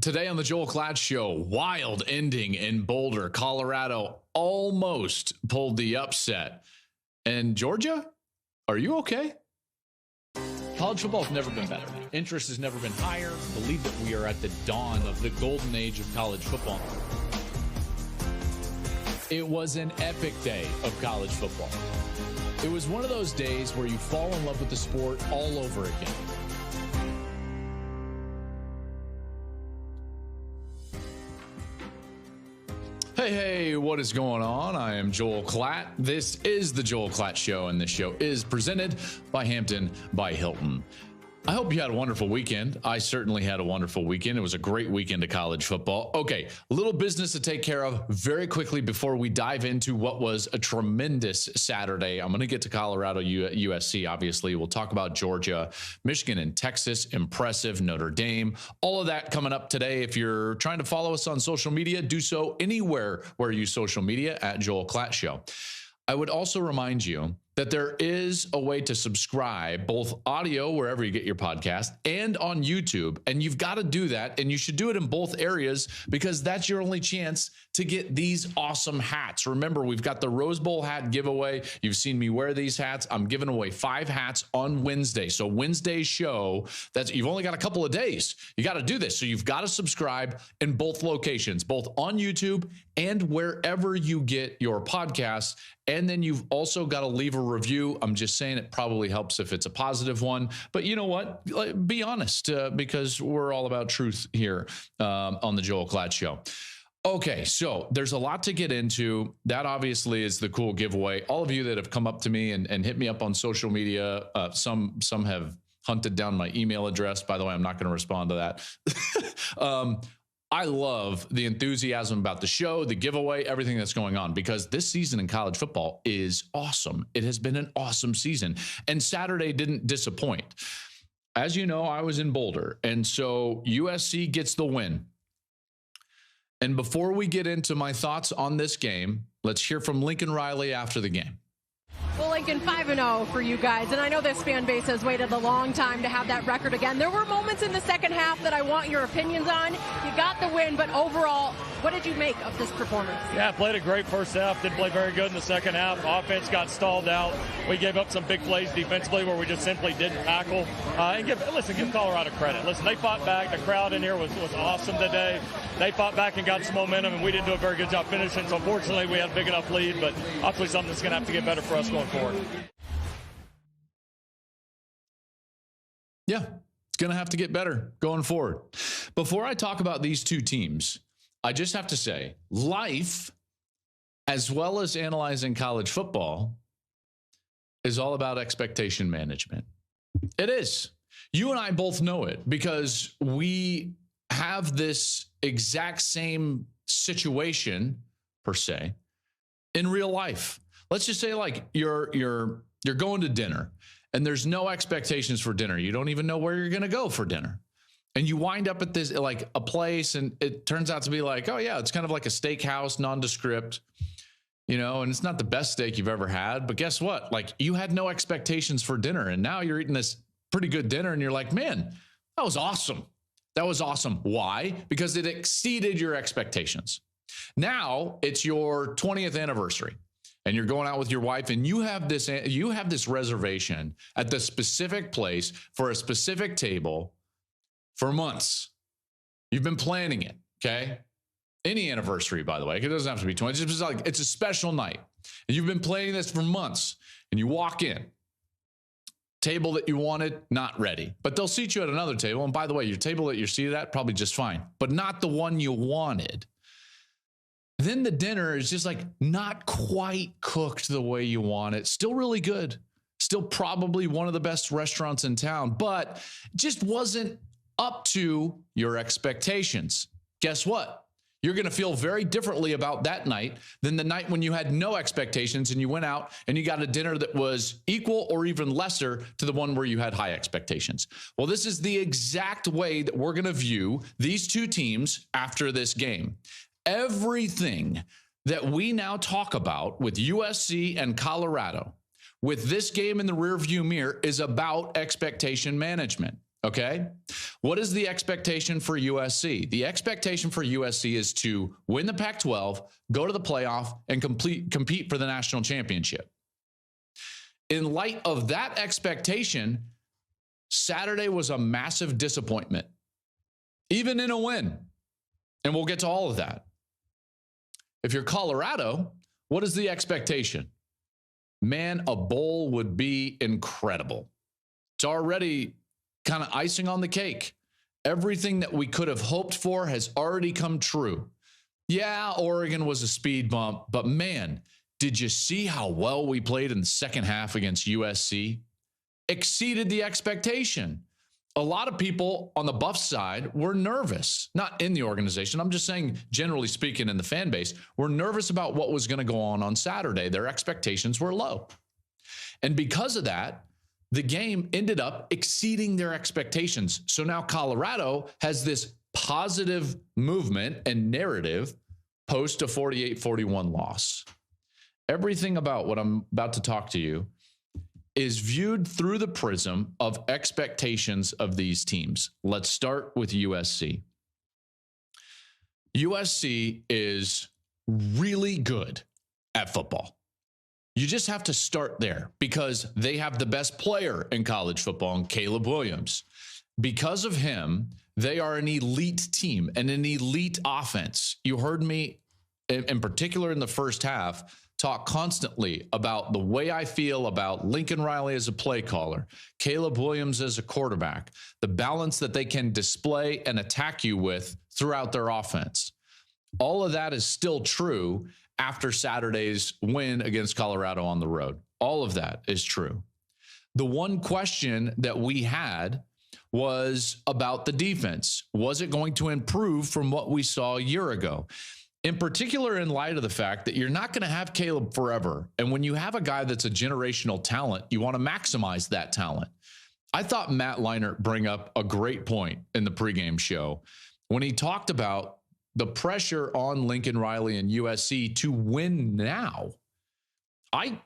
Today on the Joel Klatt Show, wild ending in Boulder. Colorado almost pulled the upset. And Georgia, are you okay? College football has never been better. Interest has never been higher. I believe that we are at the dawn of the golden age of college football. It was an epic day of college football. It was one of those days where you fall in love with the sport all over again. Hey, what is going on? I am Joel Klatt. This is the Joel Klatt Show, and this show is presented by Hampton by Hilton. I hope you had a wonderful weekend. I certainly had a wonderful weekend. It was a great weekend of college football. Okay, a little business to take care of very quickly before we dive into what was a tremendous Saturday. I'm going to get to Colorado, USC, obviously. We'll talk about Georgia, Michigan, and Texas. Impressive, Notre Dame. All of that coming up today. If you're trying to follow us on social media, do so anywhere where you use social media at Joel Klatt Show. I would also remind you that there is a way to subscribe, both audio, wherever you get your podcast, and on YouTube. And you've got to do that. And you should do it in both areas because that's your only chance to get these awesome hats. Remember, we've got the Rose Bowl hat giveaway. You've seen me wear these hats. I'm giving away 5 hats on Wednesday. So Wednesday's show, you've only got a couple of days. You got to do this. So you've got to subscribe in both locations, both on YouTube and wherever you get your podcasts. And then you've also got to leave a review. I'm just saying it probably helps if it's a positive one. But you know what? Be honest, because we're all about truth here on the Joel Klatt Show. Okay, so there's a lot to get into. That obviously is the cool giveaway. All of you that have come up to me and hit me up on social media, some have hunted down my email address. By the way, I'm not going to respond to that. I love the enthusiasm about the show, the giveaway, everything that's going on, because this season in college football is awesome. It has been an awesome season, and Saturday didn't disappoint. As you know, I was in Boulder, and so USC gets the win. And before we get into my thoughts on this game, let's hear from Lincoln Riley after the game. Well, Lincoln, 5-0 for you guys, and I know this fan base has waited a long time to have that record again. There were moments in the second half that I want your opinions on. You got the win, but overall, what did you make of this performance? Yeah, played a great first half, didn't play very good in the second half. Offense got stalled out. We gave up some big plays defensively where we just simply didn't tackle. And give Colorado credit. Listen, they fought back. The crowd in here was awesome today. They fought back and got some momentum, and we didn't do a very good job finishing. So unfortunately, we had a big enough lead, but obviously something that's going to have to get better for us going forward. Yeah, it's going to have to get better going forward. Before I talk about these two teams, I just have to say, life, as well as analyzing college football, is all about expectation management. It is. You and I both know it because we have this exact same situation, per se, in real life. Let's just say, like, you're going to dinner and there's no expectations for dinner. You don't even know where you're going to go for dinner. And you wind up at this, like, a place, and it turns out to be like, oh yeah, it's kind of like a steakhouse, nondescript, and it's not the best steak you've ever had. But guess what? Like, you had no expectations for dinner, and now you're eating this pretty good dinner, and you're like, man, that was awesome. That was awesome. Why? Because it exceeded your expectations. Now it's your 20th anniversary. And you're going out with your wife, and you have this reservation at the specific place for a specific table for months. You've been planning it, okay? Any anniversary, by the way. It doesn't have to be 20. It's just like, it's a special night. And you've been planning this for months. And you walk in. Table that you wanted, not ready. But they'll seat you at another table. And by the way, your table that you're seated at, probably just fine. But not the one you wanted. Then the dinner is just like not quite cooked the way you want it. Still really good. Still probably one of the best restaurants in town, but just wasn't up to your expectations. Guess what? You're going to feel very differently about that night than the night when you had no expectations and you went out and you got a dinner that was equal or even lesser to the one where you had high expectations. Well, this is the exact way that we're going to view these two teams after this game. Everything that we now talk about with USC and Colorado, with this game in the rearview mirror, is about expectation management. Okay. What is the expectation for USC? The expectation for USC is to win the Pac-12, go to the playoff, and compete for the national championship. In light of that expectation, Saturday was a massive disappointment, even in a win. And we'll get to all of that. If you're Colorado, what is the expectation? Man, a bowl would be incredible. It's already kind of icing on the cake. Everything that we could have hoped for has already come true. Yeah, Oregon was a speed bump, but man, did you see how well we played in the second half against USC? Exceeded the expectation. A lot of people on the Buff side were nervous, not in the organization. I'm just saying, generally speaking, in the fan base, were nervous about what was going to go on Saturday. Their expectations were low. And because of that, the game ended up exceeding their expectations. So now Colorado has this positive movement and narrative post a 48-41 loss. Everything about what I'm about to talk to you is viewed through the prism of expectations of these teams. Let's start with USC. USC is really good at football. You just have to start there because they have the best player in college football, in Caleb Williams. Because of him, they are an elite team and an elite offense. You heard me, in particular in the first half, talk constantly about the way I feel about Lincoln Riley as a play caller, Caleb Williams as a quarterback, the balance that they can display and attack you with throughout their offense. All of that is still true after Saturday's win against Colorado on the road. All of that is true. The one question that we had was about the defense. Was it going to improve from what we saw a year ago? In particular, in light of the fact that you're not going to have Caleb forever. And when you have a guy that's a generational talent, you want to maximize that talent. I thought Matt Leinart bring up a great point in the pregame show when he talked about the pressure on Lincoln Riley and USC to win now. I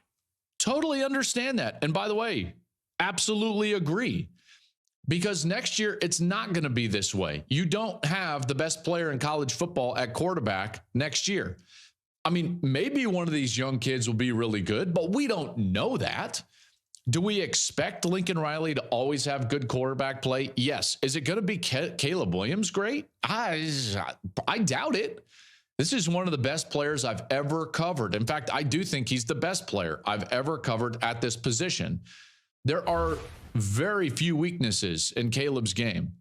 totally understand that. And by the way, absolutely agree. Because next year, it's not going to be this way. You don't have the best player in college football at quarterback next year. I mean, maybe one of these young kids will be really good, but we don't know that. Do we expect Lincoln Riley to always have good quarterback play? Yes. Is it going to be Caleb Williams great? I doubt it. This is one of the best players I've ever covered. In fact, I do think he's the best player I've ever covered at this position. There are very few weaknesses in Caleb's game.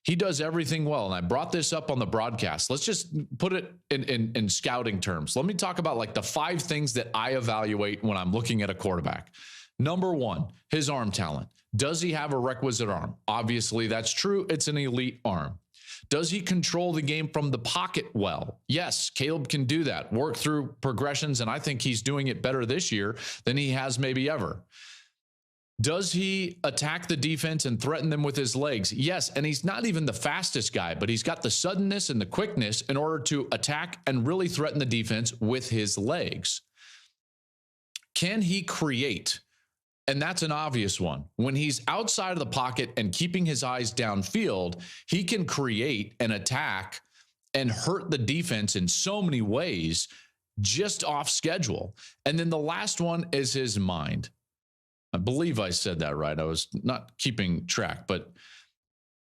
He does everything well. And I brought this up on the broadcast. Let's just put it in scouting terms. Let me talk about like the 5 things that I evaluate when I'm looking at a quarterback. Number 1, his arm talent. Does he have a requisite arm? Obviously, that's true. It's an elite arm. Does he control the game from the pocket well? Yes, Caleb can do that. Work through progressions, and I think he's doing it better this year than he has maybe ever. Does he attack the defense and threaten them with his legs? Yes, and he's not even the fastest guy, but he's got the suddenness and the quickness in order to attack and really threaten the defense with his legs. Can he create? And that's an obvious one. When he's outside of the pocket and keeping his eyes downfield, he can create an attack and hurt the defense in so many ways just off schedule. And then the last one is his mind. I believe I said that right. I was not keeping track, but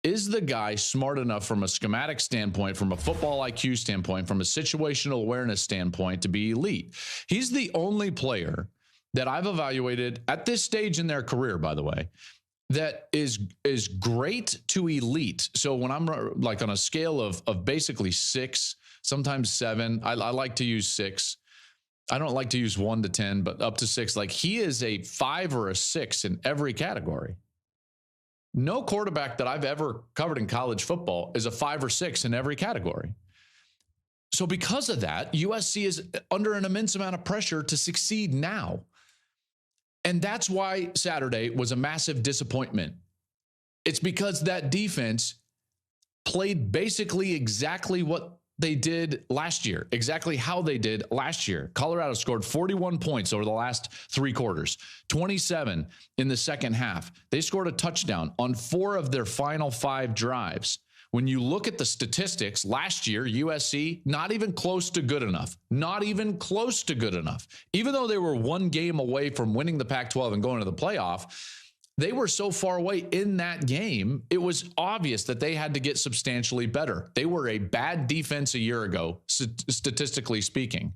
is the guy smart enough from a schematic standpoint, from a football IQ standpoint, from a situational awareness standpoint to be elite? He's the only player that I've evaluated at this stage in their career, by the way, that is great to elite. So when I'm like on a scale of basically 6, sometimes 7, I like to use 6. I don't like to use 1 to 10, but up to 6. Like he is a 5 or a 6 in every category. No quarterback that I've ever covered in college football is a 5 or 6 in every category. So because of that, USC is under an immense amount of pressure to succeed now. And that's why Saturday was a massive disappointment. It's because that defense played basically exactly what they did last year, exactly how they did last year. Colorado scored 41 points over the last 3 quarters, 27 in the second half. They scored a touchdown on 4 of their final 5 drives. When you look at the statistics, last year, USC, not even close to good enough. Not even close to good enough. Even though they were 1 game away from winning the Pac-12 and going to the playoff, they were so far away in that game, it was obvious that they had to get substantially better. They were a bad defense a year ago, statistically speaking.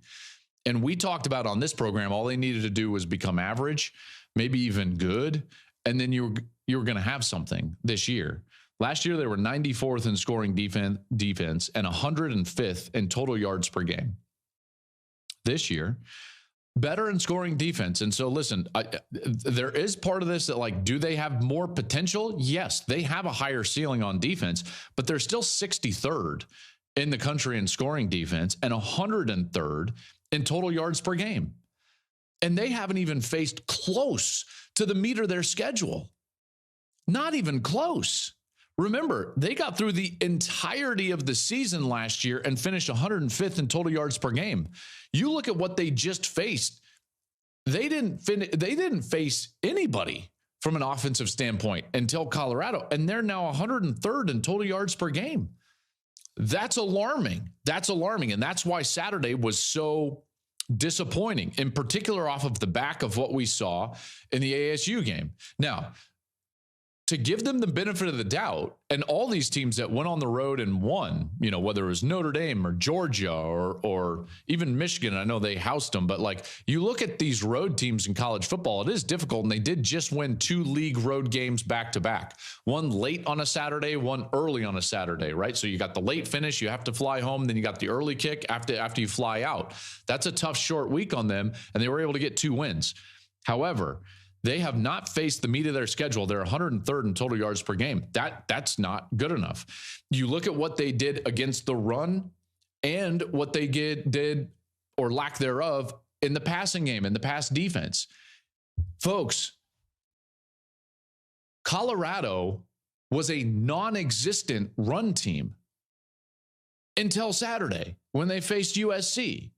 And we talked about on this program, all they needed to do was become average, maybe even good, and then you were going to have something this year. Last year, they were 94th in scoring defense and 105th in total yards per game. This year, better in scoring defense. And so, listen, there is part of this that, like, do they have more potential? Yes, they have a higher ceiling on defense, but they're still 63rd in the country in scoring defense and 103rd in total yards per game. And they haven't even faced close to the meat of their schedule. Not even close. Remember, they got through the entirety of the season last year and finished 105th in total yards per game. You look at what they just faced. They didn't face anybody from an offensive standpoint until Colorado, and they're now 103rd in total yards per game. That's alarming. That's alarming, and that's why Saturday was so disappointing, in particular off of the back of what we saw in the ASU game. Now, to give them the benefit of the doubt, and all these teams that went on the road and won, you know, whether it was Notre Dame or Georgia or even Michigan, I know they housed them, but like, you look at these road teams in college football, it is difficult, and they did just win 2 league road games back to back. One late on a Saturday, one early on a Saturday, right? So you got the late finish, you have to fly home, then you got the early kick after you fly out. That's a tough short week on them, and they were able to get 2 wins. However, they have not faced the meat of their schedule. They're 103rd in total yards per game. That's not good enough. You look at what they did against the run and what they did or lack thereof in the passing game, in the pass defense. Folks, Colorado was a non-existent run team until Saturday when they faced USC.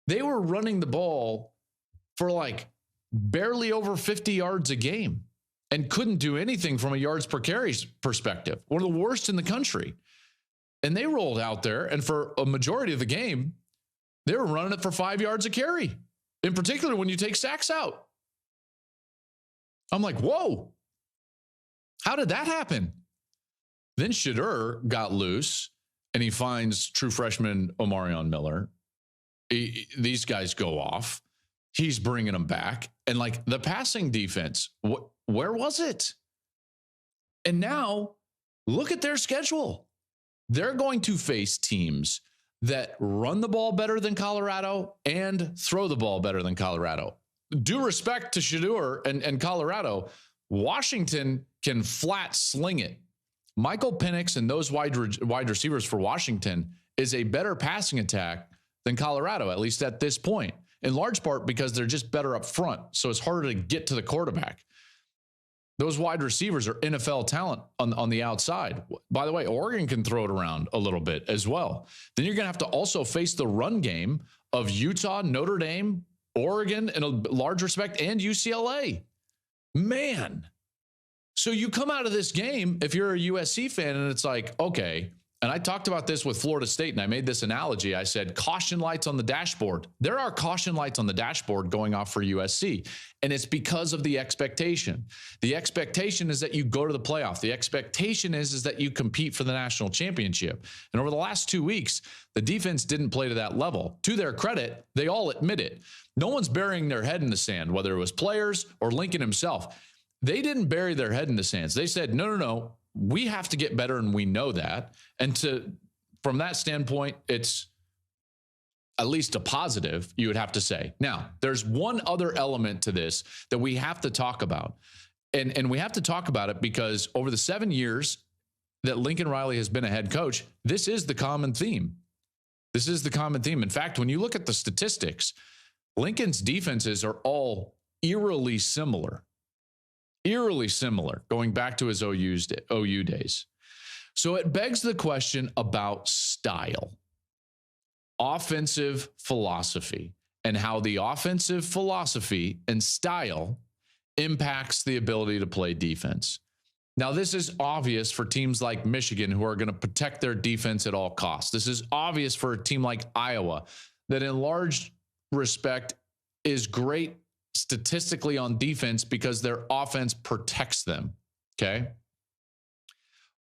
They were running the ball for like barely over 50 yards a game and couldn't do anything from a yards per carry perspective. One of the worst in the country. And they rolled out there, and for a majority of the game, they were running it for 5 yards a carry, in particular when you take sacks out. I'm like, whoa, how did that happen? Then Shadur got loose, and he finds true freshman Omarion Miller. These guys go off. He's bringing them back. And like, the passing defense, where was it? And now look at their schedule. They're going to face teams that run the ball better than Colorado and throw the ball better than Colorado. Due respect to Shadur and Colorado, Washington can flat sling it. Michael Penix and those wide receivers for Washington is a better passing attack than Colorado, at least at this point. In large part because they're just better up front, so it's harder to get to the quarterback. Those wide receivers are NFL talent on the outside. By the way, Oregon can throw it around a little bit as well. Then you're going to have to also face the run game of Utah, Notre Dame, Oregon in a large respect, and UCLA. Man. So you come out of this game, if you're a USC fan, and it's like, okay, and I talked about this with Florida State, and I made this analogy. I said, caution lights on the dashboard. There are caution lights on the dashboard going off for USC, and it's because of the expectation. The expectation is that you go to the playoff. The expectation is that you compete for the national championship. And over the last 2 weeks, the defense didn't play to that level. To their credit, they all admit it. No one's burying their head in the sand, whether it was players or Lincoln himself. They didn't bury their head in the sands. They said, no. We have to get better, and we know that. And from that standpoint, it's at least a positive, you would have to say. Now, there's one other element to this that we have to talk about. And we have to talk about it because over the 7 years that Lincoln Riley has been a head coach, this is the common theme. This is the common theme. In fact, when you look at the statistics, Lincoln's defenses are all eerily similar. Eerily similar, going back to his OU days. So it begs the question about style. offensive philosophy and how the offensive philosophy and style impacts the ability to play defense. Now, this is obvious for teams like Michigan, who are going to protect their defense at all costs. This is obvious for a team like Iowa, that in large respect is great statistically on defense because their offense protects them. Okay.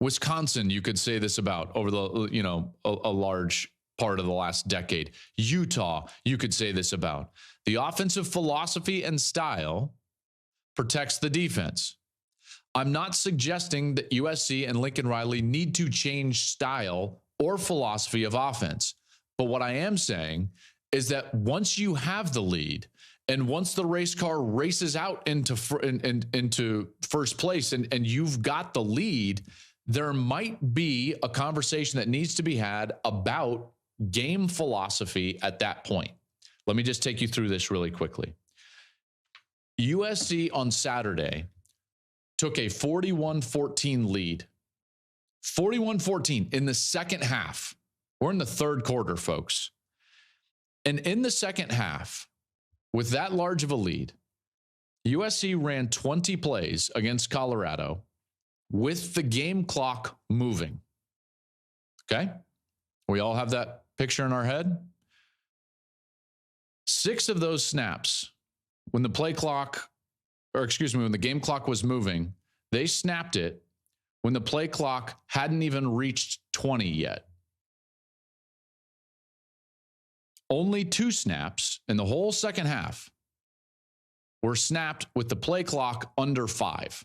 Wisconsin, you could say this about over the, a large part of the last decade. Utah, you could say this about. The offensive philosophy and style protects the defense. I'm not suggesting that USC and Lincoln Riley need to change style or philosophy of offense. But what I am saying is that once you have the lead and once the race car races out into first place and you've got the lead, there might be a conversation that needs to be had about game philosophy at that point. Let me just take you through this really quickly. USC on Saturday took a 41-14 lead. 41-14 in the second half. We're in the third quarter, folks. And in the second half, with that large of a lead, USC ran 20 plays against Colorado with the game clock moving. Okay? We all have that picture in our head. 6 of those snaps, when the game clock was moving, they snapped it when the play clock hadn't even reached 20 yet. Only 2 snaps in the whole second half were snapped with the play clock under 5.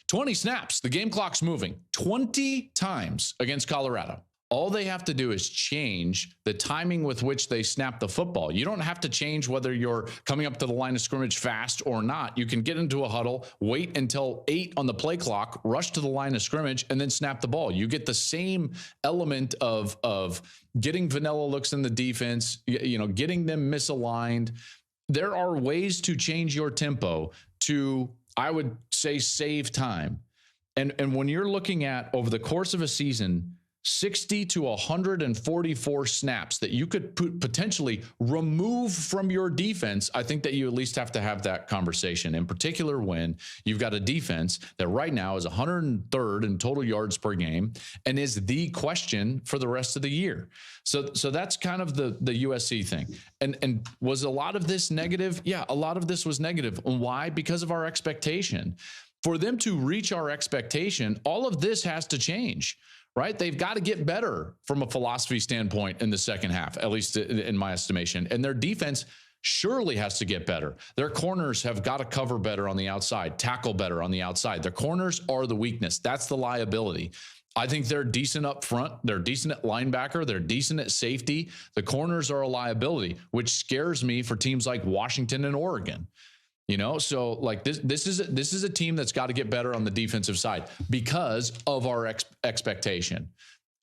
20 snaps, the game clock's moving 20 times against Colorado. All they have to do is change the timing with which they snap the football. You don't have to change whether you're coming up to the line of scrimmage fast or not. You can get into a huddle, wait until 8 on the play clock, rush to the line of scrimmage, and then snap the ball. You get the same element of getting vanilla looks in the defense, getting them misaligned. There are ways to change your tempo to, I would say, save time. And when you're looking at over the course of a season, 60 to 144 snaps that you could potentially remove from your defense, I think that you at least have to have that conversation, in particular when you've got a defense that right now is 103rd in total yards per game and is the question for the rest of the year. So that's kind of the USC thing. And was a lot of this negative? Yeah, a lot of this was negative. And why? Because of our expectation. For them to reach our expectation, all of this has to change. Right? They've got to get better from a philosophy standpoint in the second half, at least in my estimation. And their defense surely has to get better. Their corners have got to cover better on the outside, tackle better on the outside. Their corners are the weakness. That's the liability. I think they're decent up front. They're decent at linebacker. They're decent at safety. The corners are a liability, which scares me for teams like Washington and Oregon. So like this is a team that's got to get better on the defensive side because of our expectation.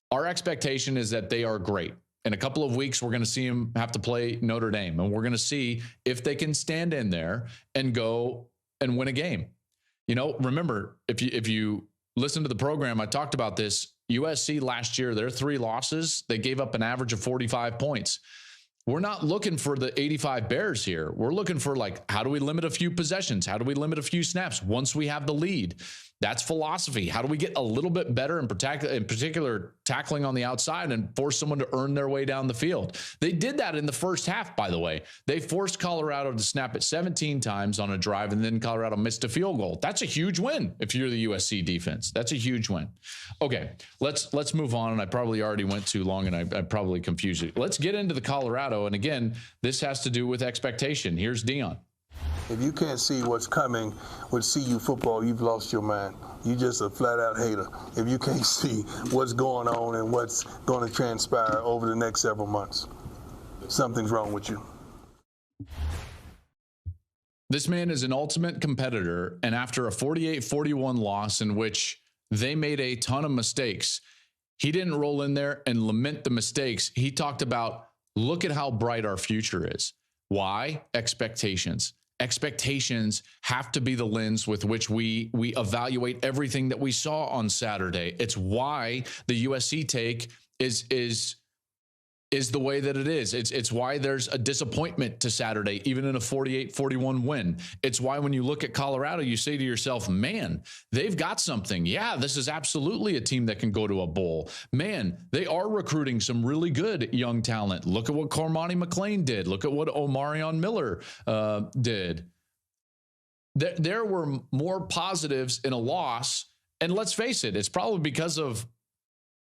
Our expectation is that they are great. In a couple of weeks, we're going to see them have to play Notre Dame, and we're going to see if they can stand in there and go and win a game. Remember, if you listen to the program, I talked about this. USC last year, their 3 losses, they gave up an average of 45 points. We're not looking for the 85 Bears here. We're looking for how do we limit a few possessions? How do we limit a few snaps once we have the lead? That's philosophy. How do we get a little bit better in particular tackling on the outside and force someone to earn their way down the field? They did that in the first half, by the way. They forced Colorado to snap it 17 times on a drive, and then Colorado missed a field goal. That's a huge win if you're the USC defense. That's a huge win. Okay, let's move on. And I probably already went too long, and I probably confused you. Let's get into the Colorado. And again, this has to do with expectation. Here's Dion. If you can't see what's coming with CU football, you've lost your mind. You're just a flat-out hater. If you can't see what's going on and what's going to transpire over the next several months, something's wrong with you. This man is an ultimate competitor, and after a 48-41 loss in which they made a ton of mistakes, he didn't roll in there and lament the mistakes. He talked about, look at how bright our future is. Why? Expectations. Expectations have to be the lens with which we evaluate everything that we saw on Saturday. It's why the USC take is is the way that it is. It's why there's a disappointment to Saturday, even in a 48-41 win. It's why when you look at Colorado, you say to yourself, man, they've got something. Yeah, this is absolutely a team that can go to a bowl. Man, they are recruiting some really good young talent. Look at what Cormani McClain did. Look at what Omarion Miller did. There were more positives in a loss. And let's face it, it's probably because of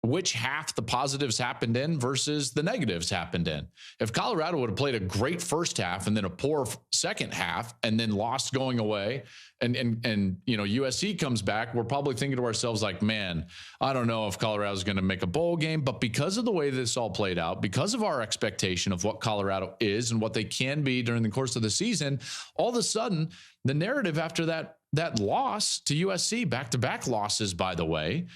which half the positives happened in versus the negatives happened in. If Colorado would have played a great first half and then a poor second half and then lost going away and USC comes back, we're probably thinking to ourselves like, man, I don't know if Colorado's going to make a bowl game. But because of the way this all played out, because of our expectation of what Colorado is and what they can be during the course of the season, all of a sudden the narrative after that loss to USC, back-to-back losses, by the way,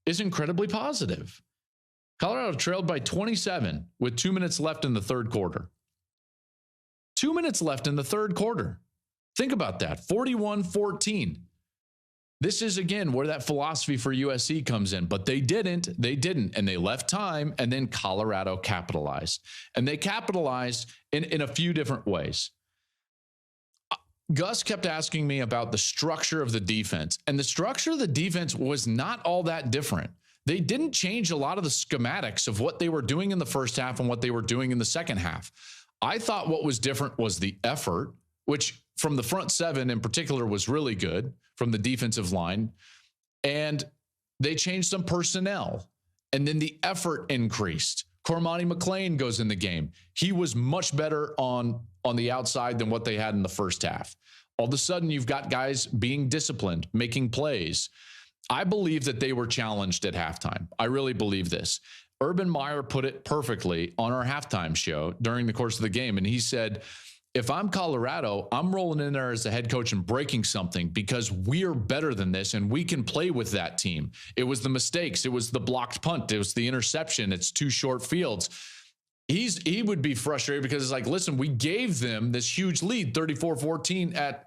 is incredibly positive. Colorado trailed by 27 with 2 minutes left in the third quarter. 2 minutes left in the third quarter. Think about that. 41-14. This is, again, where that philosophy for USC comes in. But they didn't. And they left time, and then Colorado capitalized. And they capitalized in a few different ways. Gus kept asking me about the structure of the defense, and the structure of the defense was not all that different. They didn't change a lot of the schematics of what they were doing in the first half and what they were doing in the second half. I thought what was different was the effort, which from the front seven in particular was really good from the defensive line. And they changed some personnel, and then the effort increased. Cormani McClain goes in the game. He was much better on the outside than what they had in the first half. All of a sudden, you've got guys being disciplined, making plays. I believe that they were challenged at halftime. I really believe this. Urban Meyer put it perfectly on our halftime show during the course of the game. And he said, if I'm Colorado, I'm rolling in there as the head coach and breaking something because we're better than this and we can play with that team. It was the mistakes. It was the blocked punt. It was the interception. It's two short fields. He would be frustrated because it's like, listen, we gave them this huge lead, 34-14 at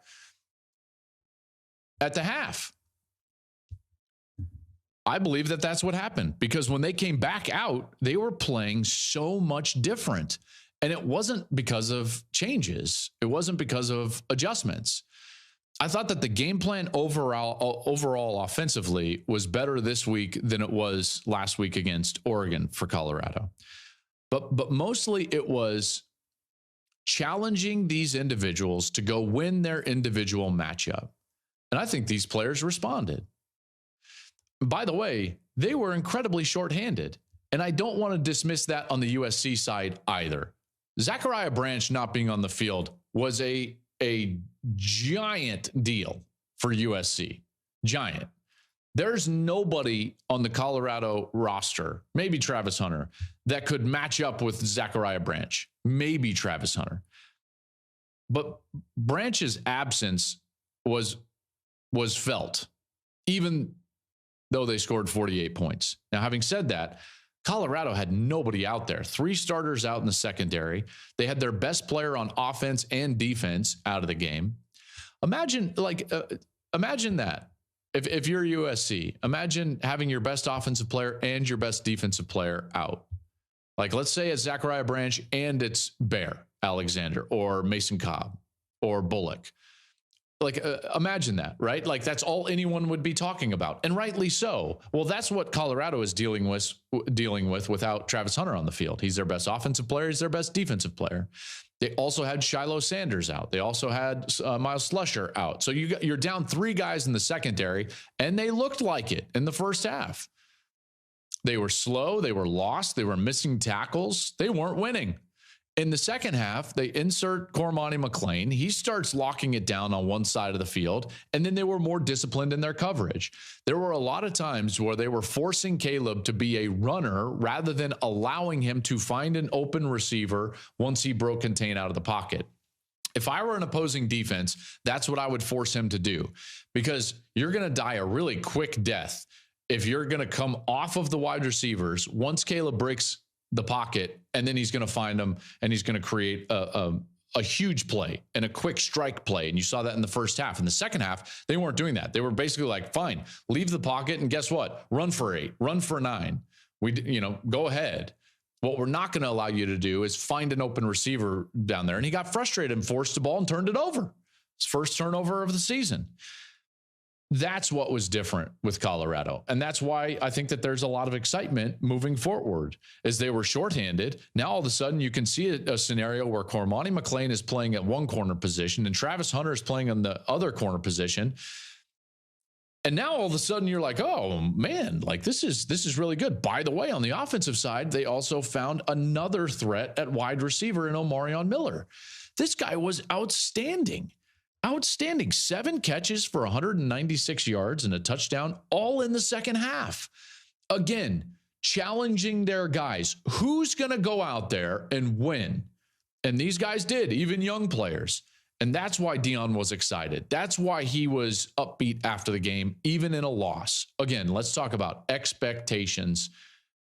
the half. I believe that that's what happened because when they came back out, they were playing so much different. And it wasn't because of changes. It wasn't because of adjustments. I thought that the game plan overall offensively was better this week than it was last week against Oregon for Colorado. But mostly it was challenging these individuals to go win their individual matchup. And I think these players responded. By the way, they were incredibly shorthanded. And I don't want to dismiss that on the USC side either. Zachariah Branch not being on the field was a giant deal for USC. Giant. There's nobody on the Colorado roster, maybe Travis Hunter, that could match up with Zachariah Branch. Maybe Travis Hunter. But Branch's absence was felt, even though they scored 48 points. Now, having said that, Colorado had nobody out there. 3 starters out in the secondary. They had their best player on offense and defense out of the game. Imagine that. If you're USC, imagine having your best offensive player and your best defensive player out. Like, let's say it's Zachariah Branch and it's Bear Alexander or Mason Cobb or Bullock. Like, imagine that, right? Like, that's all anyone would be talking about, and rightly so. Well, that's what Colorado is dealing with without Travis Hunter on the field. He's their best offensive player. He's their best defensive player. They also had Shiloh Sanders out. They also had Miles Slusher out. So you're down 3 guys in the secondary, and they looked like it in the first half. They were slow. They were lost. They were missing tackles. They weren't winning. In the second half, they insert Cormani McClain. He starts locking it down on one side of the field, and then they were more disciplined in their coverage. There were a lot of times where they were forcing Caleb to be a runner rather than allowing him to find an open receiver once he broke contain out of the pocket. If I were an opposing defense, that's what I would force him to do, because you're going to die a really quick death if you're going to come off of the wide receivers once Caleb breaks the pocket, and then he's going to find them and he's going to create a huge play and a quick strike play. And you saw that in the first half. In the second half, they weren't doing that. They were basically like, fine, leave the pocket. And guess what? Run for 8, run for 9. Go ahead. What we're not going to allow you to do is find an open receiver down there. And he got frustrated and forced the ball and turned it over. His first turnover of the season. That's what was different with Colorado. And that's why I think that there's a lot of excitement moving forward. As they were shorthanded, now all of a sudden you can see a scenario where Cormani McLean is playing at one corner position and Travis Hunter is playing on the other corner position. And now all of a sudden you're like, oh man, like this is really good. By the way, on the offensive side, they also found another threat at wide receiver in Omarion Miller. This guy was outstanding. Outstanding. 7 catches for 196 yards and a touchdown, all in the second half. Again, challenging their guys. Who's going to go out there and win? And these guys did, even young players. And that's why Deion was excited. That's why he was upbeat after the game, even in a loss. Again, let's talk about expectations.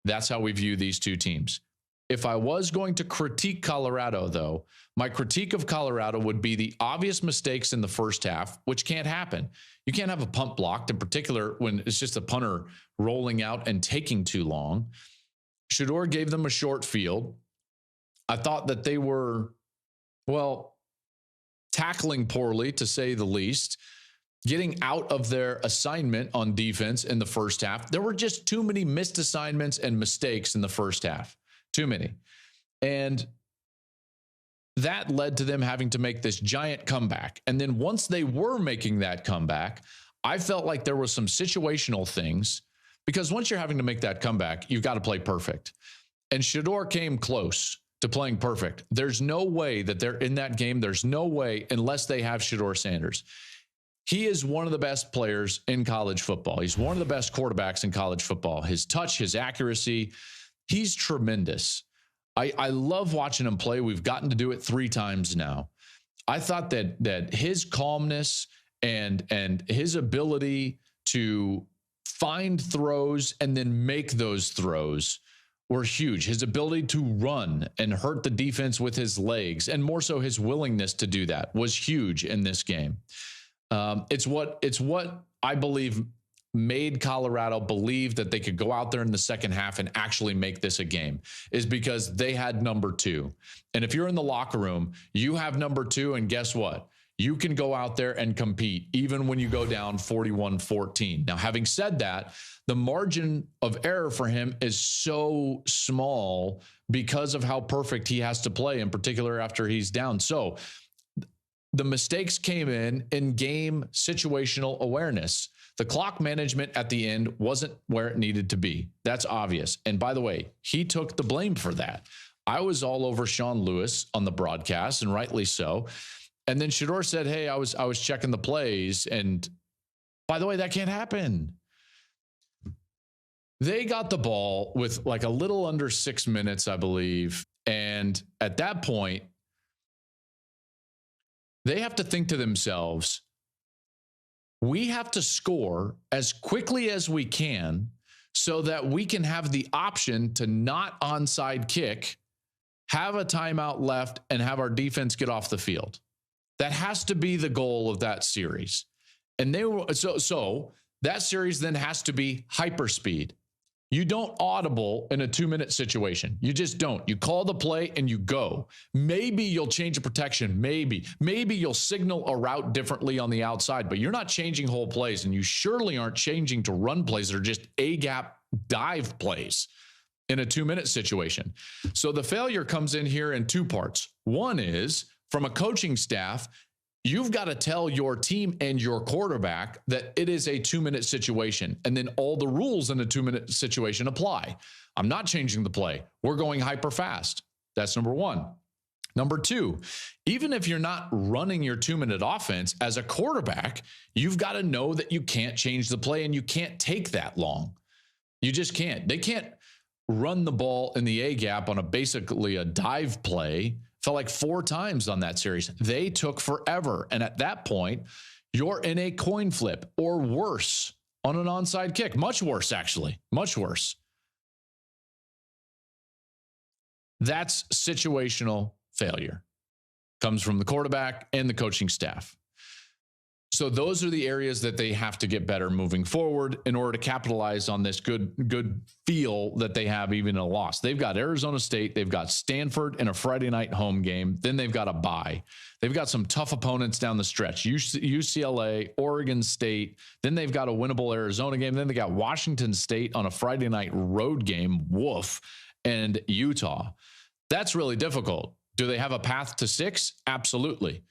That's how we view these two teams. If I was going to critique Colorado, though, my critique of Colorado would be the obvious mistakes in the first half, which can't happen. You can't have a punt blocked, in particular when it's just a punter rolling out and taking too long. Shedeur gave them a short field. I thought that they were, tackling poorly, to say the least, getting out of their assignment on defense in the first half. There were just too many missed assignments and mistakes in the first half. Too many. And that led to them having to make this giant comeback. And then once they were making that comeback, I felt like there were some situational things, because once you're having to make that comeback, you've got to play perfect. And Shedeur came close to playing perfect. There's no way that they're in that game. There's no way unless they have Shedeur Sanders. He is one of the best players in college football. He's one of the best quarterbacks in college football. His touch, his accuracy, he's tremendous. I love watching him play. We've gotten to do it 3 times now. I thought that his calmness and his ability to find throws and then make those throws were huge. His ability to run and hurt the defense with his legs, and more so his willingness to do that, was huge in this game. It's what I believe made Colorado believe that they could go out there in the second half and actually make this a game, is because they had number 2. And if you're in the locker room, you have number 2, and guess what? You can go out there and compete even when you go down 41-14. Now, having said that, the margin of error for him is so small because of how perfect he has to play, in particular after he's down. So the mistakes came in game situational awareness. The clock management at the end wasn't where it needed to be. That's obvious. And by the way, he took the blame for that. I was all over Sean Lewis on the broadcast, and rightly so. And then Shedeur said, hey, I was checking the plays. And by the way, that can't happen. They got the ball with like a little under 6 minutes, I believe. And at that point, they have to think to themselves, we have to score as quickly as we can so that we can have the option to not onside kick, have a timeout left, and have our defense get off the field. That has to be the goal of that series. And they were so that series then has to be hyperspeed. You don't audible in a 2-minute situation. You just don't. You call the play and you go. Maybe you'll change a protection. Maybe you'll signal a route differently on the outside, but you're not changing whole plays, and you surely aren't changing to run plays that are just A-gap dive plays in a 2-minute situation. So the failure comes in here in 2 parts. One is from a coaching staff, you've got to tell your team and your quarterback that it is a 2-minute situation, and then all the rules in a 2-minute situation apply. I'm not changing the play. We're going hyper fast. That's number 1. Number 2, even if you're not running your 2-minute offense as a quarterback, you've got to know that you can't change the play and you can't take that long. You just can't. They can't run the ball in the A gap on basically a dive play. Felt like 4 times on that series. They took forever. And at that point, you're in a coin flip, or worse, on an onside kick. Much worse, actually. Much worse. That's situational failure. Comes from the quarterback and the coaching staff. So those are the areas that they have to get better moving forward in order to capitalize on this good feel that they have even in a loss. They've got Arizona State, they've got Stanford in a Friday night home game, then they've got a bye. They've got some tough opponents down the stretch, UCLA, Oregon State, then they've got a winnable Arizona game, then they got Washington State on a Friday night road game, woof, and Utah. That's really difficult. Do they have a path to 6? Absolutely.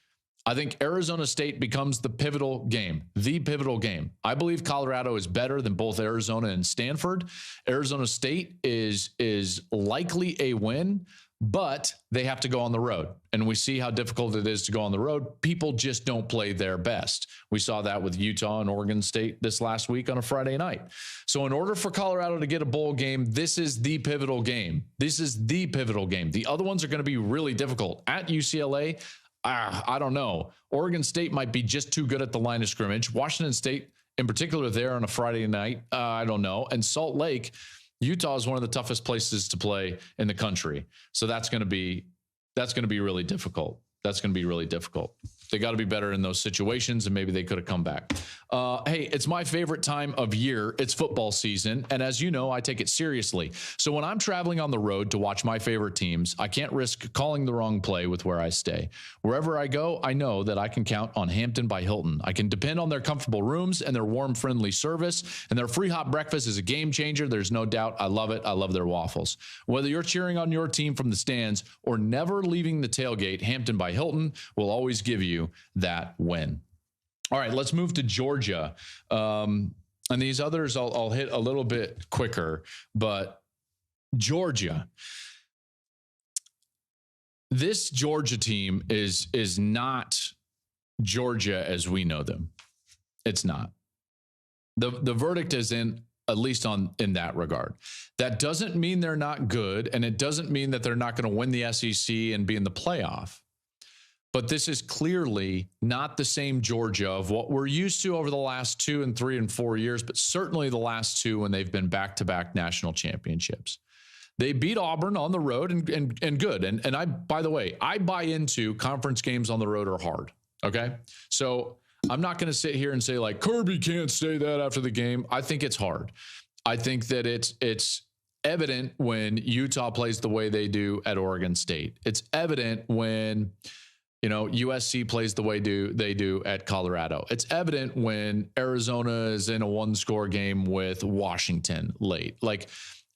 I think Arizona State becomes the pivotal game. I believe Colorado is better than both Arizona and Stanford. Arizona State is likely a win, but they have to go on the road. And we see how difficult it is to go on the road. People just don't play their best. We saw that with Utah and Oregon State this last week on a Friday night. So in order for Colorado to get a bowl game, this is the pivotal game. The other ones are going to be really difficult. At UCLA, I don't know. Oregon State might be just too good at the line of scrimmage. Washington State, in particular, there on a Friday night, I don't know. And Salt Lake, Utah is one of the toughest places to play in the country. So that's going to be really difficult. They got to be better in those situations, and maybe they could have come back. Hey, it's my favorite time of year. It's football season, and as you know, I take it seriously. So when I'm traveling on the road to watch my favorite teams, I can't risk calling the wrong play with where I stay. Wherever I go, I know that I can count on Hampton by Hilton. I can depend on their comfortable rooms and their warm, friendly service, and their free hot breakfast is a game changer. There's no doubt. I love it. I love their waffles. Whether you're cheering on your team from the stands or never leaving the tailgate, Hampton by Hilton will always give you that win. All right, let's move to Georgia. And these others I'll hit a little bit quicker, but Georgia. This Georgia team is not Georgia as we know them. It's not. The verdict is in, at least in that regard. That doesn't mean they're not good, and it doesn't mean that they're not going to win the SEC and be in the playoff. But this is clearly not the same Georgia of what we're used to over the last 2 and 3 and 4 years, but certainly the last 2 when they've been back-to-back national championships. They beat Auburn on the road and good. And I, by the way, I buy into conference games on the road are hard. Okay. So I'm not going to sit here and say like Kirby can't say that after the game. I think it's hard. I think that it's evident when Utah plays the way they do at Oregon State. It's evident when USC plays the way they do at Colorado. It's evident when Arizona is in a 1-score game with Washington late. Like,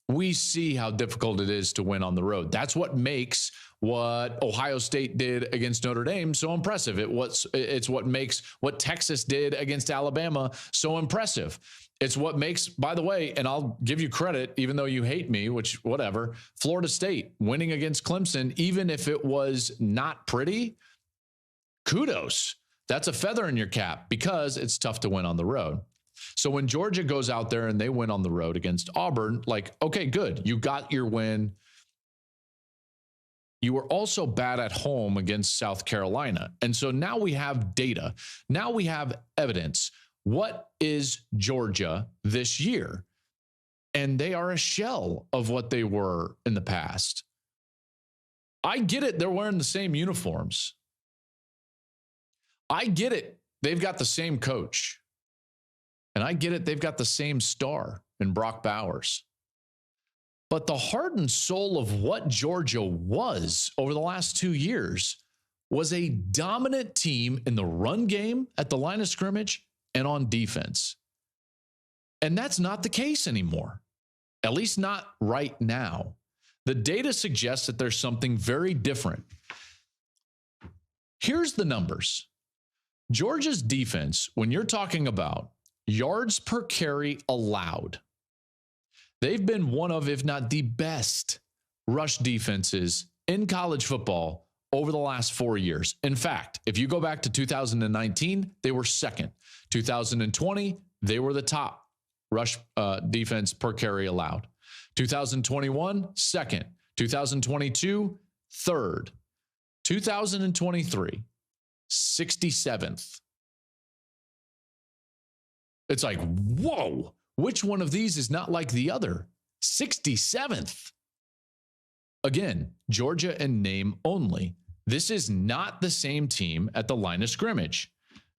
we see how difficult it is to win on the road. That's what makes what Ohio State did against Notre Dame so impressive. It's what makes what Texas did against Alabama so impressive. It's what makes, by the way, and I'll give you credit, even though you hate me, which whatever, Florida State winning against Clemson, even if it was not pretty, kudos. That's a feather in your cap because it's tough to win on the road. So when Georgia goes out there and they win on the road against Auburn, like, okay, good. You got your win. You were also bad at home against South Carolina. And so now we have data. Now we have evidence. What is Georgia this year? And they are a shell of what they were in the past. I get it. They're wearing the same uniforms. I get it. They've got the same coach. And I get it. They've got the same star in Brock Bowers. But the heart and soul of what Georgia was over the last 2 years was a dominant team in the run game at the line of scrimmage and on defense. And that's not the case anymore, at least not right now. The data suggests that there's something very different. Here's the numbers. Georgia's defense, when you're talking about yards per carry allowed, they've been one of, if not the best, rush defenses in college football over the last 4 years. In fact, if you go back to 2019, they were second. 2020, they were the top rush defense per carry allowed. 2021, second. 2022, third. 2023, 67th. It's like, whoa, which one of these is not like the other? 67th. Again, Georgia in name only. This is not the same team at the line of scrimmage.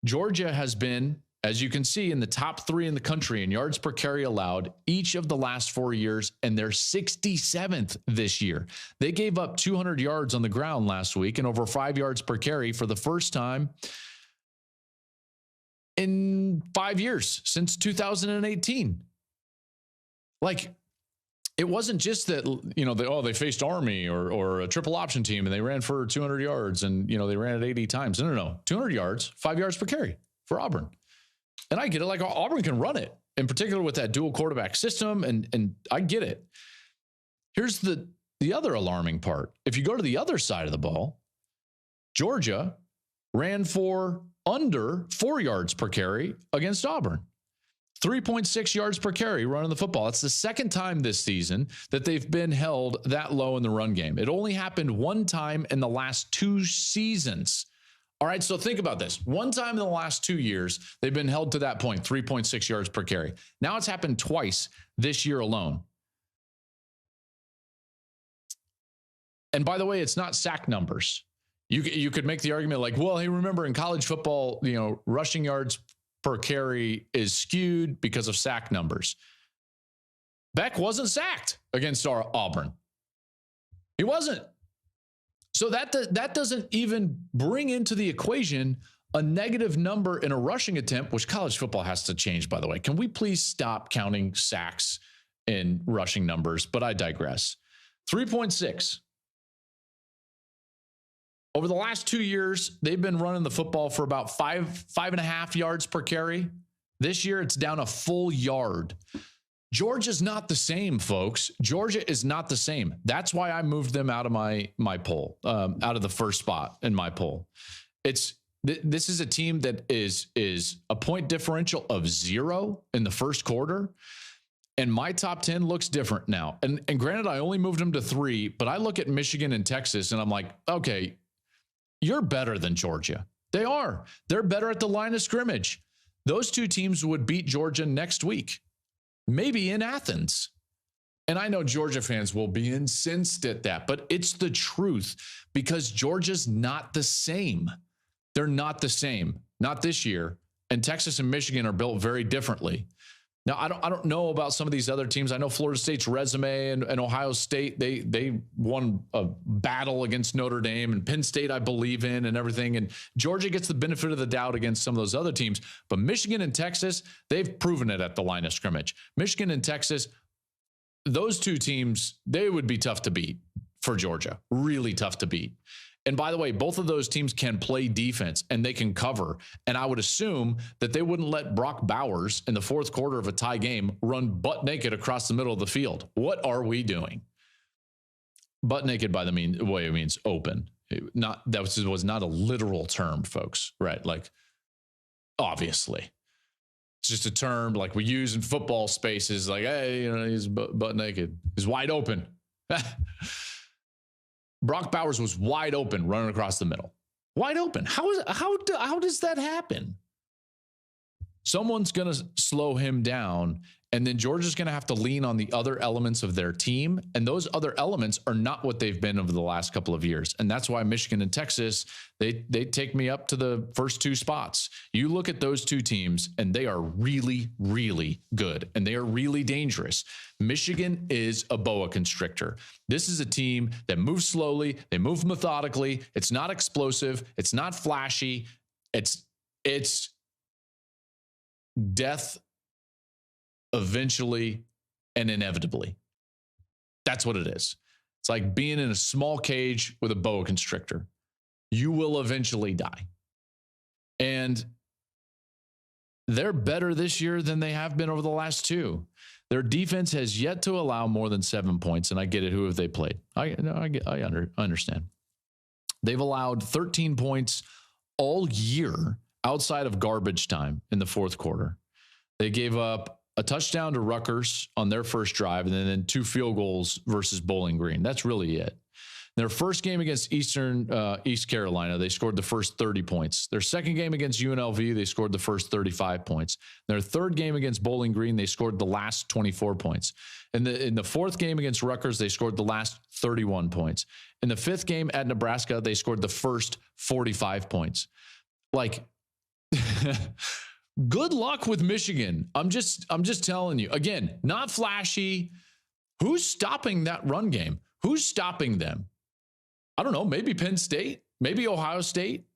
Georgia has been, as you can see, in the top 3 in the country in yards per carry allowed each of the last 4 years, and they're 67th this year. They gave up 200 yards on the ground last week and over 5 yards per carry for the first time in 5 years, since 2018. Like, it wasn't just that, they faced Army or a triple option team and they ran for 200 yards and, they ran it 80 times. No. 200 yards, 5 yards per carry for Auburn. And I get it. Like, Auburn can run it, in particular with that dual quarterback system. And I get it. Here's the other alarming part. If you go to the other side of the ball, Georgia ran for under 4 yards per carry against Auburn. 3.6 yards per carry running the football. It's the second time this season that they've been held that low in the run game. It only happened one time in the last 2 seasons. All right, so think about this. One time in the last 2 years, they've been held to that point, 3.6 yards per carry. Now it's happened twice this year alone. And by the way, it's not sack numbers. You could make the argument like, well, hey, remember in college football, rushing yards per carry is skewed because of sack numbers. Beck wasn't sacked against Auburn. He wasn't. So that doesn't even bring into the equation a negative number in a rushing attempt, which college football has to change, by the way. Can we please stop counting sacks in rushing numbers? But I digress. 3.6. Over the last 2 years, they've been running the football for about 5.5 yards per carry. This year, it's down a full yard. Georgia's not the same, folks. Georgia is not the same. That's why I moved them out of my poll, out of the first spot in my poll. This is a team that is a point differential of 0 in the first quarter. And my top 10 looks different now. And granted, I only moved them to 3, but I look at Michigan and Texas and I'm like, okay, you're better than Georgia. They are. They're better at the line of scrimmage. Those 2 teams would beat Georgia next week, maybe in Athens. And I know Georgia fans will be incensed at that, but it's the truth because Georgia's not the same. They're not the same, not this year. And Texas and Michigan are built very differently. Now, I don't know about some of these other teams. I know Florida State's resume and Ohio State, they won a battle against Notre Dame, and Penn State I believe in and everything. And Georgia gets the benefit of the doubt against some of those other teams. But Michigan and Texas, they've proven it at the line of scrimmage. Michigan and Texas, those 2 teams, they would be tough to beat for Georgia. Really tough to beat. And by the way, both of those teams can play defense and they can cover. And I would assume that they wouldn't let Brock Bowers in the fourth quarter of a tie game run butt naked across the middle of the field. What are we doing? Butt naked by the way it means open. That was not a literal term, folks, right? Like, obviously. It's just a term like we use in football spaces, like, hey, he's butt naked. He's wide open. Brock Bowers was wide open running across the middle. Wide open. How does that happen? Someone's going to slow him down, and then Georgia's going to have to lean on the other elements of their team, and those other elements are not what they've been over the last couple of years. And that's why Michigan and Texas, they take me up to the first 2 spots. You look at those 2 teams, and they are really, really good, and they are really dangerous. Michigan is a boa constrictor. This is a team that moves slowly. They move methodically. It's not explosive. It's not flashy. It's death eventually and inevitably. That's what it is. It's like being in a small cage with a boa constrictor. You will eventually die. And they're better this year than they have been over the last 2. Their defense has yet to allow more than 7 points, and I get it. Who have they played? I understand. They've allowed 13 points all year outside of garbage time in the fourth quarter. They gave up a touchdown to Rutgers on their first drive, and then 2 field goals versus Bowling Green. That's really it. Their first game against East Carolina, they scored the first 30 points. Their second game against UNLV, they scored the first 35 points. Their third game against Bowling Green, they scored the last 24 points. In the fourth game against Rutgers, they scored the last 31 points. In the fifth game at Nebraska, they scored the first 45 points. Like, Good luck with Michigan. I'm just telling you. Again, not flashy. Who's stopping that run game? Who's stopping them? I don't know. Maybe Penn State, maybe Ohio State.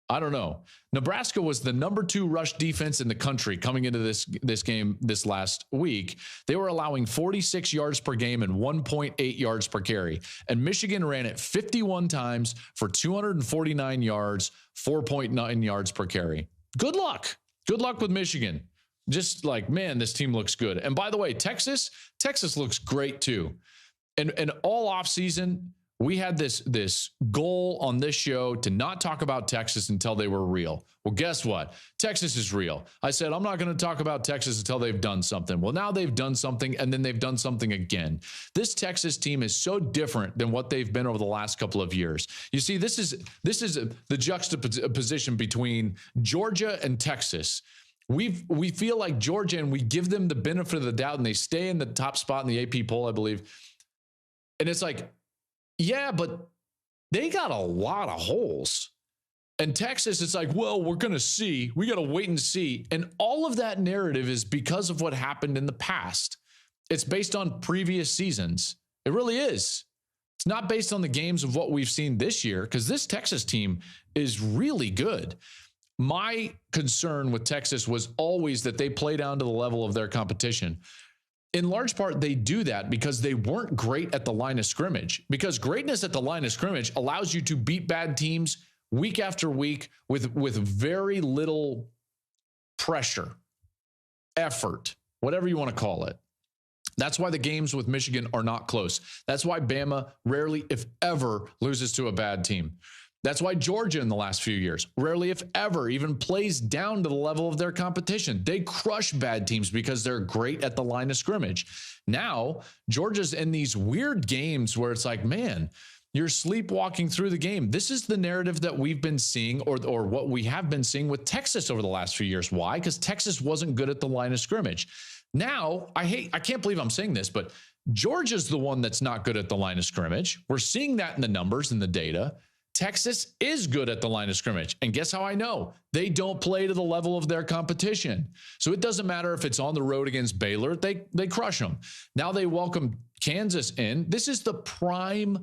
I don't know. Nebraska was the number 2 rush defense in the country coming into this game this last week. They were allowing 46 yards per game and 1.8 yards per carry. And Michigan ran it 51 times for 249 yards, 4.9 yards per carry. Good luck. Good luck with Michigan. Just like, man, this team looks good. And by the way, Texas looks great too. And all offseason, we had this goal on this show to not talk about Texas until they were real. Well, guess what? Texas is real. I said, I'm not going to talk about Texas until they've done something. Well, now they've done something, and then they've done something again. This Texas team is so different than what they've been over the last couple of years. You see, this is the juxtaposition between Georgia and Texas. We feel like Georgia, and we give them the benefit of the doubt, and they stay in the top spot in the AP poll, I believe. And it's like, yeah, but they got a lot of holes. And Texas, it's like, well, we're going to see. We got to wait and see. And all of that narrative is because of what happened in the past. It's based on previous seasons. It really is. It's not based on the games of what we've seen this year, because this Texas team is really good. My concern with Texas was always that they play down to the level of their competition. In large part, they do that because they weren't great at the line of scrimmage, because greatness at the line of scrimmage allows you to beat bad teams week after week with very little pressure, effort, whatever you want to call it. That's why the games with Michigan are not close. That's why Bama rarely, if ever, loses to a bad team. That's why Georgia in the last few years rarely, if ever, even plays down to the level of their competition. They crush bad teams because they're great at the line of scrimmage. Now, Georgia's in these weird games where it's like, man, you're sleepwalking through the game. This is the narrative that we've been seeing, or what we have been seeing with Texas over the last few years. Why? Because Texas wasn't good at the line of scrimmage. Now, I can't believe I'm saying this, but Georgia's the one that's not good at the line of scrimmage. We're seeing that in the numbers and the data. Texas is good at the line of scrimmage. And guess how I know? They don't play to the level of their competition. So it doesn't matter if it's on the road against Baylor. They crush them. Now they welcome Kansas in. This is the prime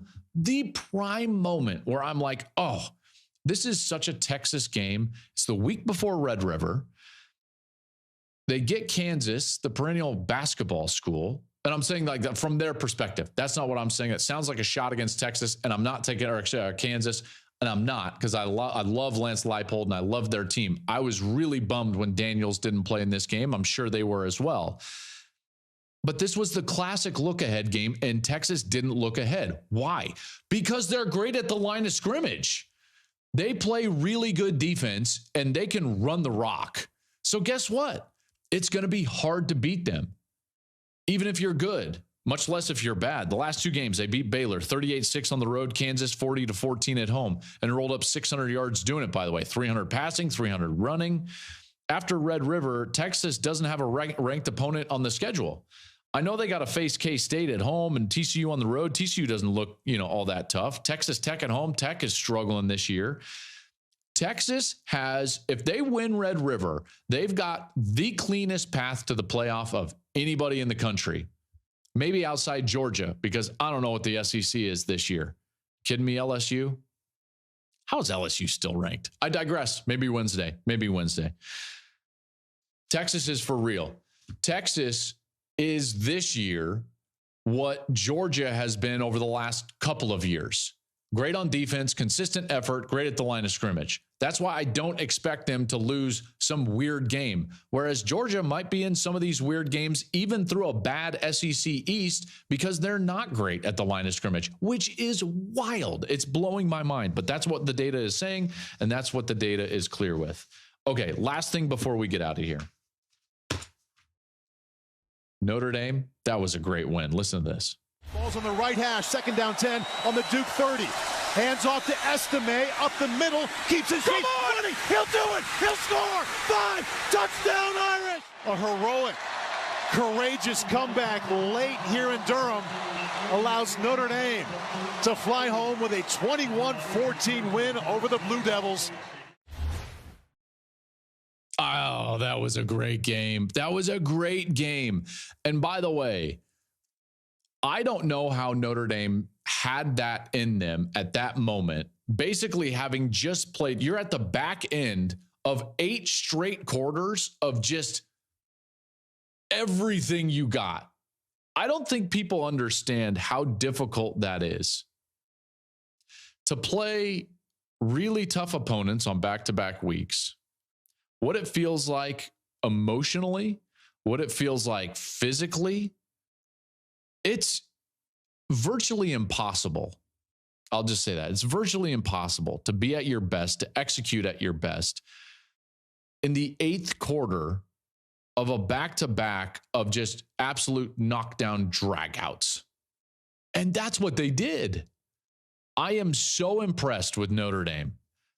moment where I'm like, oh, this is such a Texas game. It's the week before Red River. They get Kansas, the perennial basketball school. And I'm saying like that from their perspective. That's not what I'm saying. It sounds like a shot against Texas, and I'm not taking Kansas, and I'm not, because I love Lance Leipold and I love their team. I was really bummed when Daniels didn't play in this game. I'm sure they were as well. But this was the classic look-ahead game, and Texas didn't look ahead. Why? Because they're great at the line of scrimmage. They play really good defense, and they can run the rock. So guess what? It's going to be hard to beat them. Even if you're good, much less if you're bad. The last 2 games, they beat Baylor 38-6 on the road, Kansas 40-14 at home, and rolled up 600 yards doing it, by the way. 300 passing, 300 running. After Red River, Texas doesn't have a ranked opponent on the schedule. I know they got to face K-State at home and TCU on the road. TCU doesn't look, all that tough. Texas Tech at home. Tech is struggling this year. Texas has, if they win Red River, they've got the cleanest path to the playoff of anybody in the country. Maybe outside Georgia, because I don't know what the SEC is this year. Kidding me, LSU? How is LSU still ranked? I digress. Maybe Wednesday. Texas is for real. Texas is this year what Georgia has been over the last couple of years. Great on defense, consistent effort, great at the line of scrimmage. That's why I don't expect them to lose some weird game. Whereas Georgia might be in some of these weird games, even through a bad SEC East, because they're not great at the line of scrimmage, which is wild. It's blowing my mind, but that's what the data is saying, and that's what the data is clear with. Okay, last thing before we get out of here. Notre Dame, that was a great win. Listen to this. Ball's on the right hash, 2nd down 10 on the Duke 30. Hands off to Estime, up the middle, keeps his feet running. He'll do it. He'll score. 5, touchdown Irish. A heroic, courageous comeback late here in Durham allows Notre Dame to fly home with a 21-14 win over the Blue Devils. Oh, that was a great game. That was a great game. And by the way, I don't know how Notre Dame had that in them at that moment. Basically, having just played, you're at the back end of 8 straight quarters of just everything you got. I don't think people understand how difficult that is. To play really tough opponents on back-to-back weeks, what it feels like emotionally, what it feels like physically, it's virtually impossible. I'll just say that. It's virtually impossible to be at your best, to execute at your best in the 8th quarter of a back-to-back of just absolute knockdown dragouts. And that's what they did. I am so impressed with Notre Dame.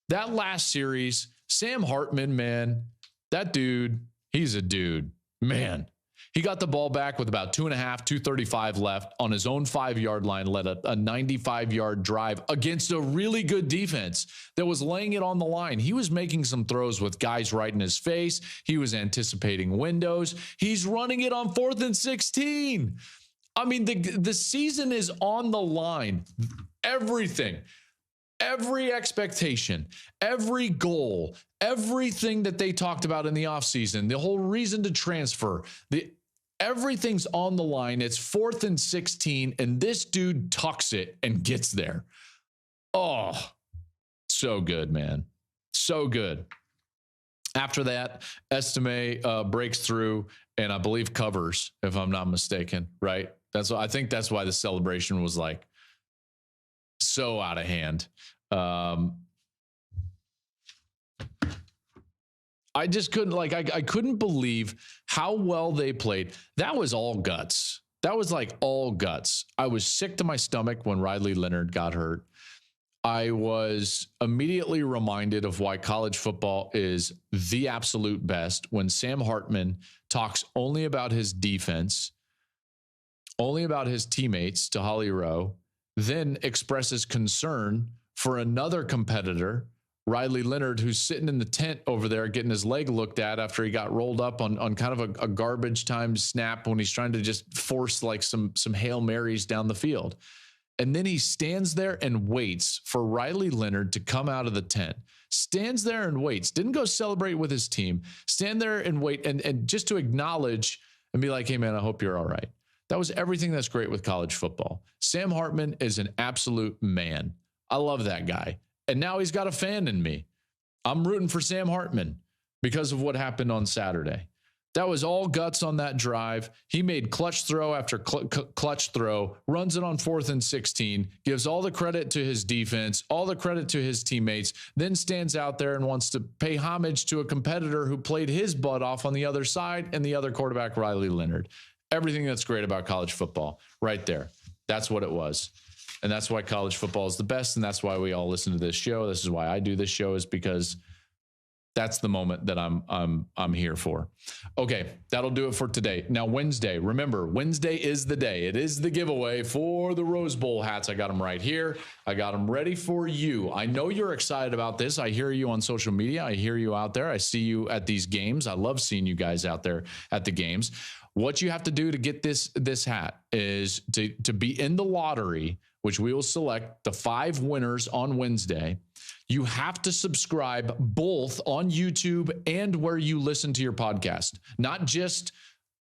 That last series, Sam Hartman, man, that dude, he's a dude. Man, he got the ball back with about 2.35 left on his own 5-yard line, led a 95-yard drive against a really good defense that was laying it on the line. He was making some throws with guys right in his face. He was anticipating windows. He's running it on 4th and 16. I mean, the season is on the line. Everything, every expectation, every goal, everything that they talked about in the offseason, the whole reason to transfer, everything's on the line. It's 4th and 16, and this dude tucks it and gets there. Oh, so good, man. So good. After that, Estime breaks through and I believe covers, if I'm not mistaken, right? I think that's why the celebration was like so out of hand. I just couldn't I couldn't believe how well they played. That was all guts. That was like all guts. I was sick to my stomach when Riley Leonard got hurt. I was immediately reminded of why college football is the absolute best when Sam Hartman talks only about his defense, only about his teammates to Holly Rowe, then expresses concern for another competitor, Riley Leonard, who's sitting in the tent over there getting his leg looked at after he got rolled up on kind of a garbage time snap when he's trying to just force like some Hail Marys down the field. And then he stands there and waits for Riley Leonard to come out of the tent. Stands there and waits. Didn't go celebrate with his team. Stand there and wait and just to acknowledge and be like, hey, man, I hope you're all right. That was everything that's great with college football. Sam Hartman is an absolute man. I love that guy. And now he's got a fan in me. I'm rooting for Sam Hartman because of what happened on Saturday. That was all guts on that drive. He made clutch throw after clutch throw, runs it on 4th and 16, gives all the credit to his defense, all the credit to his teammates, then stands out there and wants to pay homage to a competitor who played his butt off on the other side and the other quarterback, Riley Leonard. Everything that's great about college football right there. That's what it was. And that's why college football is the best. And that's why we all listen to this show. This is why I do this show, is because that's the moment that I'm here for. Okay, that'll do it for today. Now, Wednesday, remember, Wednesday is the day. It is the giveaway for the Rose Bowl hats. I got them right here. I got them ready for you. I know you're excited about this. I hear you on social media. I hear you out there. I see you at these games. I love seeing you guys out there at the games. What you have to do to get this hat is to be in the lottery, which we will select the 5 winners on Wednesday. You have to subscribe both on YouTube and where you listen to your podcast, not just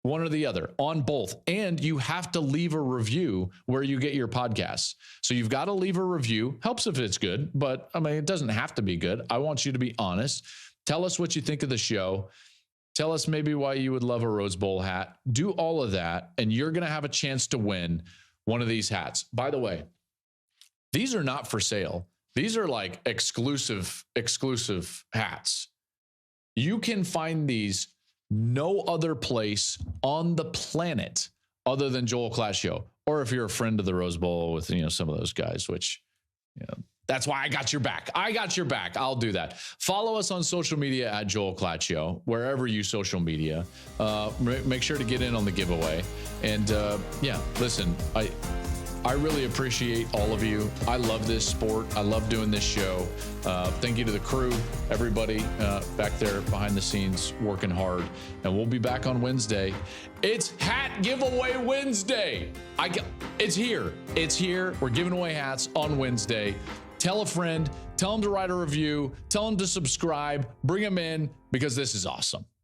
one or the other, on both. And you have to leave a review where you get your podcasts. So you've got to leave a review. Helps if it's good, but I mean, it doesn't have to be good. I want you to be honest. Tell us what you think of the show. Tell us maybe why you would love a Rose Bowl hat. Do all of that, and you're going to have a chance to win one of these hats. By the way, these are not for sale. These are like exclusive hats. You can find these no other place on the planet other than Joel Klatt Show. Or if you're a friend of the Rose Bowl with, some of those guys, which, that's why I got your back. I got your back. I'll do that. Follow us on social media at Joel Klatt Show, wherever you social media. Make sure to get in on the giveaway. And listen, I really appreciate all of you. I love this sport. I love doing this show. Thank you to the crew, everybody back there behind the scenes working hard. And we'll be back on Wednesday. It's Hat Giveaway Wednesday. It's here. It's here. We're giving away hats on Wednesday. Tell a friend. Tell them to write a review. Tell them to subscribe. Bring them in because this is awesome.